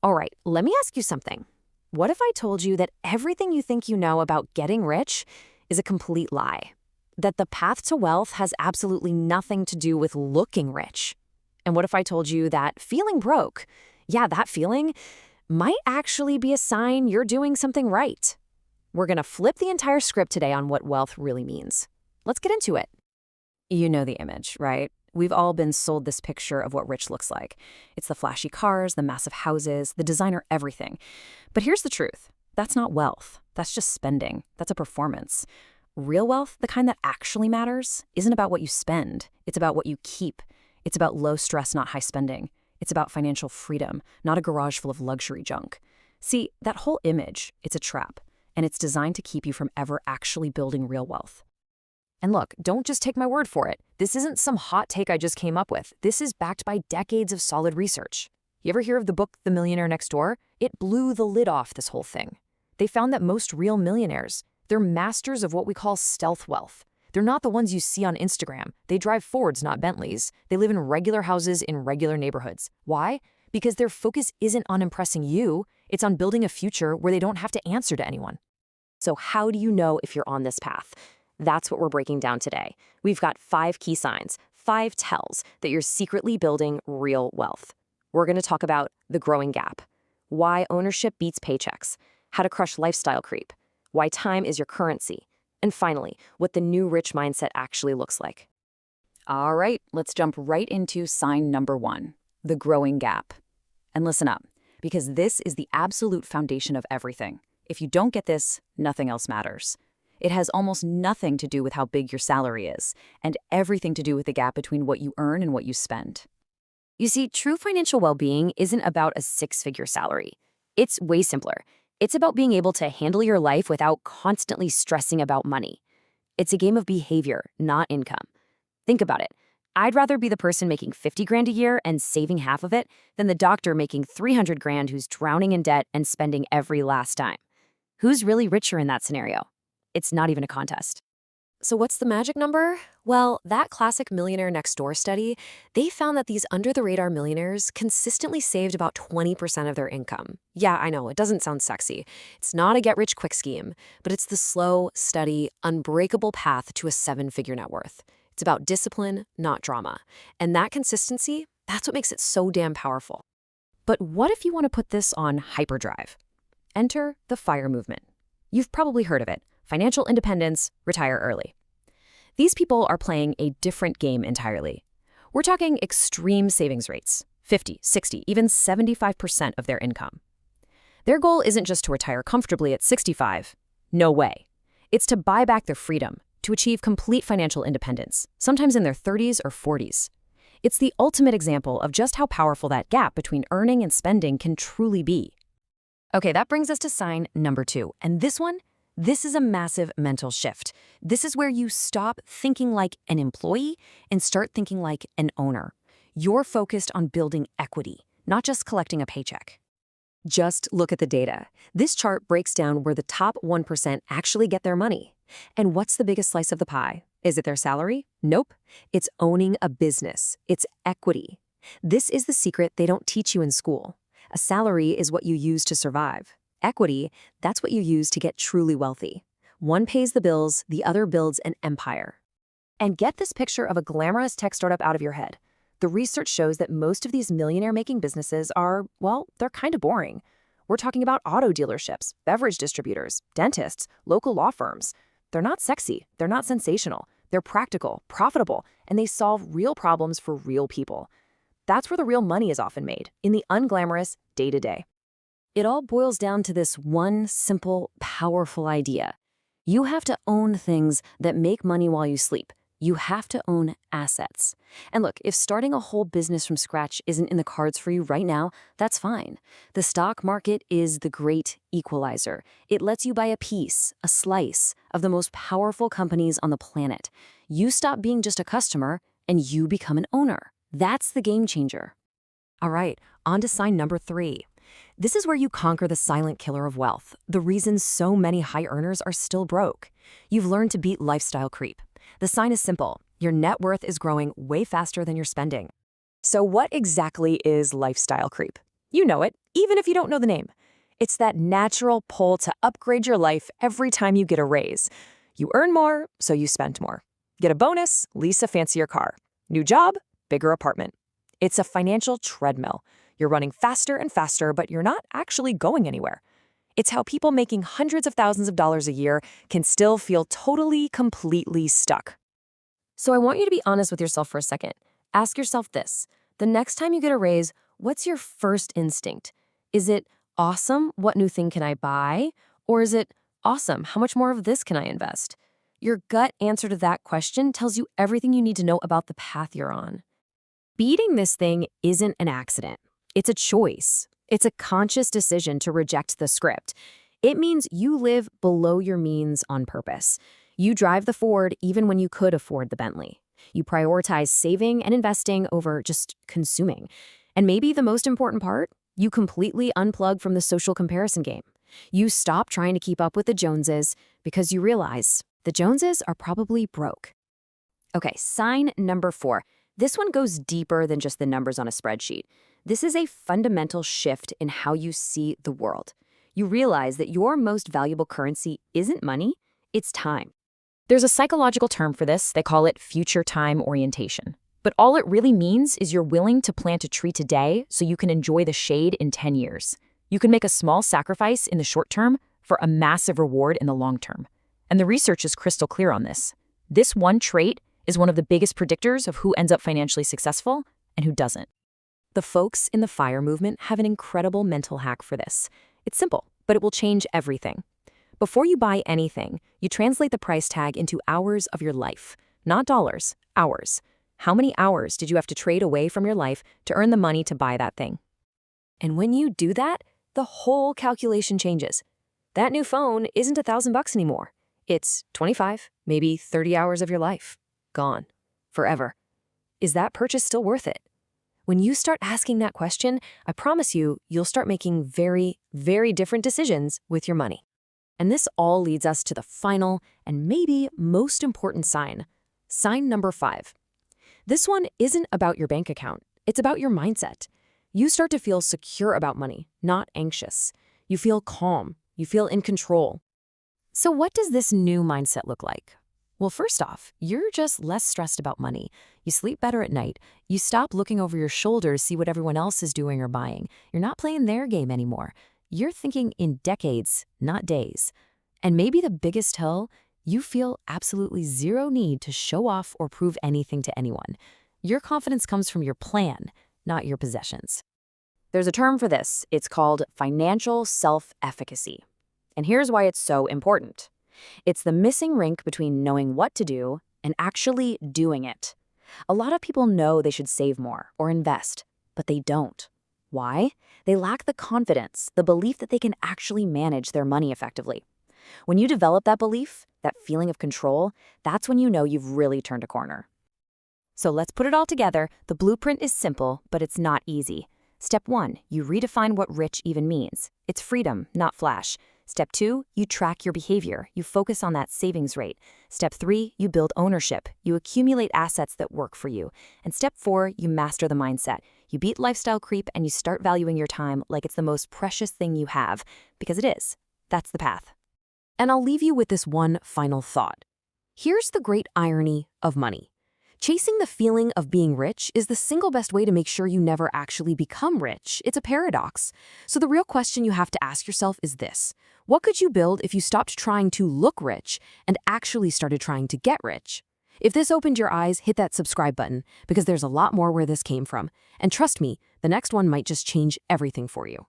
All right, let me ask you something. What if I told you that everything you think you know about getting rich is a complete lie? That the path to wealth has absolutely nothing to do with looking rich? And what if I told you that feeling broke, yeah, that feeling, might actually be a sign you're doing something right? We're going to flip the entire script today on what wealth really means. Let's get into it. You know the image, right? We've all been sold this picture of what rich looks like. It's the flashy cars, the massive houses, the designer everything. But here's the truth. That's not wealth. That's just spending. That's a performance. Real wealth, the kind that actually matters, isn't about what you spend. It's about what you keep. It's about low stress, not high spending. It's about financial freedom, not a garage full of luxury junk. See, that whole image, it's a trap, and it's designed to keep you from ever actually building real wealth. And look, don't just take my word for it. This isn't some hot take I just came up with. This is backed by decades of solid research. You ever hear of the book The Millionaire Next Door? It blew the lid off this whole thing. They found that most real millionaires, they're masters of what we call stealth wealth. They're not the ones you see on Instagram. They drive Fords, not Bentleys. They live in regular houses in regular neighborhoods. Why? Because their focus isn't on impressing you. It's on building a future where they don't have to answer to anyone. So how do you know if you're on this path? That's what we're breaking down today. We've got 5 key signs, 5 tells that you're secretly building real wealth. We're going to talk about the growing gap, why ownership beats paychecks, how to crush lifestyle creep, why time is your currency, and finally, what the new rich mindset actually looks like. All right, let's jump right into sign number 1, the growing gap. And listen up, because this is the absolute foundation of everything. If you don't get this, nothing else matters. It has almost nothing to do with how big your salary is, and everything to do with the gap between what you earn and what you spend. You see, true financial well-being isn't about a 6-figure salary. It's way simpler. It's about being able to handle your life without constantly stressing about money. It's a game of behavior, not income. Think about it. I'd rather be the person making 50 grand a year and saving half of it than the doctor making 300 grand who's drowning in debt and spending every last dime. Who's really richer in that scenario? It's not even a contest. So what's the magic number? Well, that classic Millionaire Next Door study, they found that these under-the-radar millionaires consistently saved about 20% of their income. Yeah, I know, it doesn't sound sexy. It's not a get-rich-quick scheme, but it's the slow, steady, unbreakable path to a 7-figure net worth. It's about discipline, not drama. And that consistency, that's what makes it so damn powerful. But what if you want to put this on hyperdrive? Enter the FIRE movement. You've probably heard of it. Financial independence, retire early. These people are playing a different game entirely. We're talking extreme savings rates, 50, 60, even 75% of their income. Their goal isn't just to retire comfortably at 65. No way. It's to buy back their freedom, to achieve complete financial independence, sometimes in their 30s or 40s. It's the ultimate example of just how powerful that gap between earning and spending can truly be. Okay, that brings us to sign number 2, and this is a massive mental shift. This is where you stop thinking like an employee and start thinking like an owner. You're focused on building equity, not just collecting a paycheck. Just look at the data. This chart breaks down where the top 1% actually get their money. And what's the biggest slice of the pie? Is it their salary? Nope. It's owning a business. It's equity. This is the secret they don't teach you in school. A salary is what you use to survive. Equity, that's what you use to get truly wealthy. One pays the bills, the other builds an empire. And get this picture of a glamorous tech startup out of your head. The research shows that most of these millionaire-making businesses are, well, they're kind of boring. We're talking about auto dealerships, beverage distributors, dentists, local law firms. They're not sexy, they're not sensational. They're practical, profitable, and they solve real problems for real people. That's where the real money is often made, in the unglamorous day-to-day. It all boils down to this one simple, powerful idea. You have to own things that make money while you sleep. You have to own assets. And look, if starting a whole business from scratch isn't in the cards for you right now, that's fine. The stock market is the great equalizer. It lets you buy a piece, a slice, of the most powerful companies on the planet. You stop being just a customer, and you become an owner. That's the game changer. All right, on to sign number 3. This is where you conquer the silent killer of wealth, the reason so many high earners are still broke. You've learned to beat lifestyle creep. The sign is simple. Your net worth is growing way faster than your spending. So what exactly is lifestyle creep? You know it, even if you don't know the name. It's that natural pull to upgrade your life every time you get a raise. You earn more, so you spend more. Get a bonus, lease a fancier car. New job, bigger apartment. It's a financial treadmill. You're running faster and faster, but you're not actually going anywhere. It's how people making hundreds of thousands of dollars a year can still feel totally, completely stuck. So I want you to be honest with yourself for a second. Ask yourself this. The next time you get a raise, what's your first instinct? Is it, awesome, what new thing can I buy? Or is it, awesome, how much more of this can I invest? Your gut answer to that question tells you everything you need to know about the path you're on. Beating this thing isn't an accident. It's a choice. It's a conscious decision to reject the script. It means you live below your means on purpose. You drive the Ford even when you could afford the Bentley. You prioritize saving and investing over just consuming. And maybe the most important part, you completely unplug from the social comparison game. You stop trying to keep up with the Joneses because you realize the Joneses are probably broke. Okay, sign number 4. This one goes deeper than just the numbers on a spreadsheet. This is a fundamental shift in how you see the world. You realize that your most valuable currency isn't money, it's time. There's a psychological term for this. They call it future time orientation. But all it really means is you're willing to plant a tree today so you can enjoy the shade in 10 years. You can make a small sacrifice in the short term for a massive reward in the long term. And the research is crystal clear on this. This one trait is one of the biggest predictors of who ends up financially successful and who doesn't. The folks in the FIRE movement have an incredible mental hack for this. It's simple, but it will change everything. Before you buy anything, you translate the price tag into hours of your life, not dollars, hours. How many hours did you have to trade away from your life to earn the money to buy that thing? And when you do that, the whole calculation changes. That new phone isn't $1,000 anymore. It's 25, maybe 30 hours of your life. Gone. Forever. Is that purchase still worth it? When you start asking that question, I promise you, you'll start making very, very different decisions with your money. And this all leads us to the final and maybe most important sign. Sign number 5. This one isn't about your bank account. It's about your mindset. You start to feel secure about money, not anxious. You feel calm. You feel in control. So what does this new mindset look like? Well, first off, you're just less stressed about money. You sleep better at night. You stop looking over your shoulder to see what everyone else is doing or buying. You're not playing their game anymore. You're thinking in decades, not days. And maybe the biggest tell, you feel absolutely zero need to show off or prove anything to anyone. Your confidence comes from your plan, not your possessions. There's a term for this. It's called financial self-efficacy. And here's why it's so important. It's the missing link between knowing what to do and actually doing it. A lot of people know they should save more or invest, but they don't. Why? They lack the confidence, the belief that they can actually manage their money effectively. When you develop that belief, that feeling of control, that's when you know you've really turned a corner. So let's put it all together. The blueprint is simple, but it's not easy. Step 1, you redefine what rich even means. It's freedom, not flash. Step 2, you track your behavior. You focus on that savings rate. Step 3, you build ownership. You accumulate assets that work for you. And step 4, you master the mindset. You beat lifestyle creep and you start valuing your time like it's the most precious thing you have, because it is. That's the path. And I'll leave you with this one final thought. Here's the great irony of money. Chasing the feeling of being rich is the single best way to make sure you never actually become rich. It's a paradox. So the real question you have to ask yourself is this. What could you build if you stopped trying to look rich and actually started trying to get rich? If this opened your eyes, hit that subscribe button, because there's a lot more where this came from. And trust me, the next one might just change everything for you.